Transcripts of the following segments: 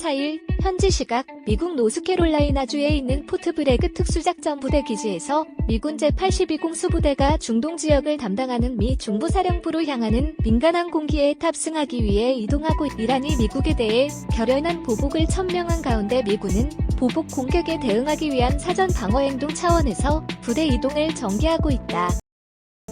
4일 현지 시각 미국 노스캐롤라이나주에 있는 포트 브래그 특수작전부대 기지에서 미군 제-82 수부대가 중동 지역을 담당하는 미 중부사령부로 향하는 민간 항공기에 탑승하기 위해 이동하고 이란이 미국에 대해 결연한 보복을 천명한 가운데 미군은 보복 공격에 대응하기 위한 사전 방어행동 차원에서 부대 이동을 전개하고 있다.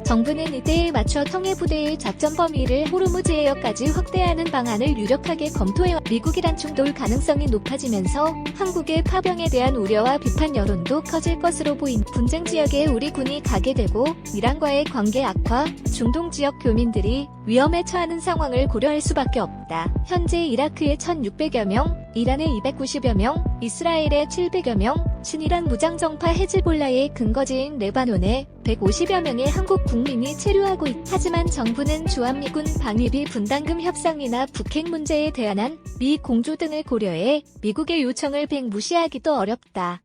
정부는 이때에 맞춰 통일부대의 작전 범위를 호르무즈 해협까지 확대하는 방안을 유력하게 검토해 미국이란 충돌 가능성이 높아지면서 한국의 파병에 대한 우려와 비판 여론도 커질 것으로 보인 분쟁 지역에 우리 군이 가게 되고 이란과의 관계 악화, 중동 지역 교민들이 위험에 처하는 상황을 고려할 수밖에 없다. 현재 이라크에 1,600여 명, 이란에 290여 명, 이스라엘에 700여 명, 친이란 무장정파 헤즈볼라의 근거지인 레바논에 150여 명의 한국 국민이 체류하고 있다. 하지만 정부는 주한미군 방위비 분담금 협상이나 북핵 문제에 대한 미 공조 등을 고려해 미국의 요청을 무시하기도 어렵다.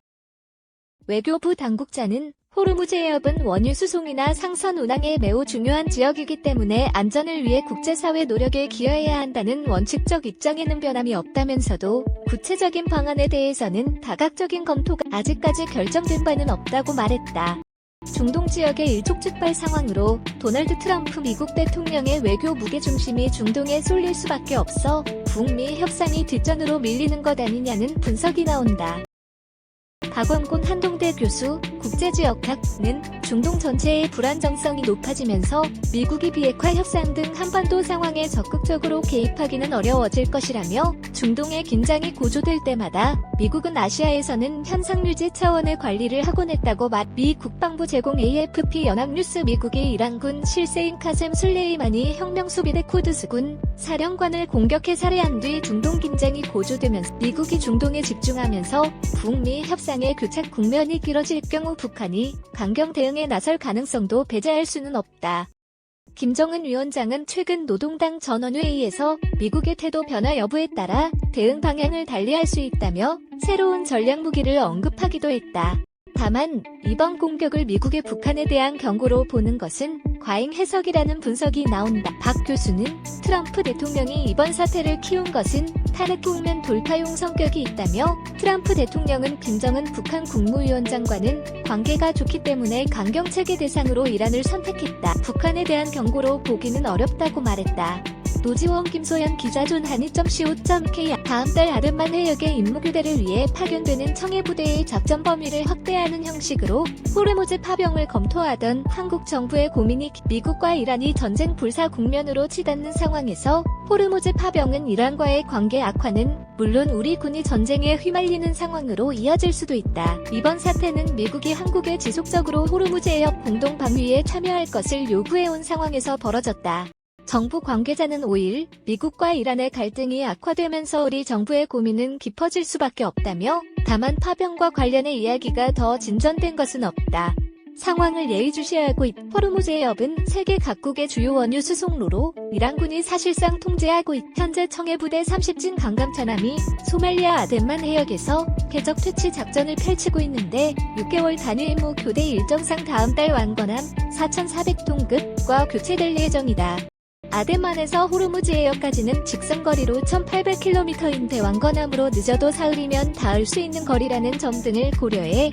외교부 당국자는 호르무즈 해협은 원유 수송이나 상선 운항에 매우 중요한 지역이기 때문에 안전을 위해 국제사회 노력에 기여해야 한다는 원칙적 입장에는 변함이 없다면서도 구체적인 방안에 대해서는 다각적인 검토가 아직까지 결정된 바는 없다고 말했다. 중동 지역의 일촉즉발 상황으로 도널드 트럼프 미국 대통령의 외교 무게중심이 중동에 쏠릴 수밖에 없어 북미 협상이 뒷전으로 밀리는 것 아니냐는 분석이 나온다. 박원곤 한동대 교수, 국제지역학는 중동 전체의 불안정성이 높아지면서 미국이 비핵화 협상 등 한반도 상황에 적극적으로 개입하기는 어려워질 것이라며 중동의 긴장이 고조될 때마다 미국은 아시아에서는 현상 유지 차원의 관리를 하곤 했다고 미 국방부 제공 AFP 연합뉴스 미국이 이란군 실세인 카셈 술레이마니 혁명수비대 쿠드스군 사령관을 공격해 살해한 뒤 중동 긴장이 고조되면서 미국이 중동에 집중하면서 북미 협상의 교착 국면이 길어질 경우 북한이 강경 대응에 나설 가능성도 배제할 수는 없다. 김정은 위원장은 최근 노동당 전원회의에서 미국의 태도 변화 여부에 따라 대응 방향을 달리할 수 있다며 새로운 전략 무기를 언급하기도 했다. 다만 이번 공격을 미국의 북한에 대한 경고로 보는 것은 과잉 해석이라는 분석이 나온다. 박 교수는 트럼프 대통령이 이번 사태를 키운 것은 탄핵 국면 돌파용 성격이 있다며 트럼프 대통령은 김정은 북한 국무위원장과는 관계가 좋기 때문에 강경체계 대상으로 이란을 선택했다. 북한에 대한 경고로 보기는 어렵다고 말했다. 노지원 김소연 기자 존한이.co.kr 다음 달 아르만 해역의 임무교대를 위해 파견되는 청해부대의 작전 범위를 확대하는 형식으로 호르무즈 파병을 검토하던 한국 정부의 고민이 미국과 이란이 전쟁 불사 국면으로 치닫는 상황에서 호르무즈 파병은 이란과의 관계 악화는 물론 우리 군이 전쟁에 휘말리는 상황으로 이어질 수도 있다. 이번 사태는 미국이 한국에 지속적으로 호르무즈 해협 공동 방위에 참여할 것을 요구해온 상황에서 벌어졌다. 정부 관계자는 5일 미국과 이란의 갈등이 악화되면서 우리 정부의 고민은 깊어질 수밖에 없다며 다만 파병과 관련의 이야기가 더 진전된 것은 없다. 상황을 예의주시하고 호르무즈 해협은 세계 각국의 주요 원유 수송로로 이란군이 사실상 통제하고 현재 청해부대 30진 강감차남이 소말리아 아덴만 해역에서 궤적 퇴치 작전을 펼치고 있는데 6개월 단위 임무 교대 일정상 다음 달 완건함 4,400톤급과 교체될 예정이다. 아덴만에서 호르무즈 해역까지는 직선거리로 1,800km인데 완건함으로 늦어도 사흘이면 닿을 수 있는 거리라는 점 등을 고려해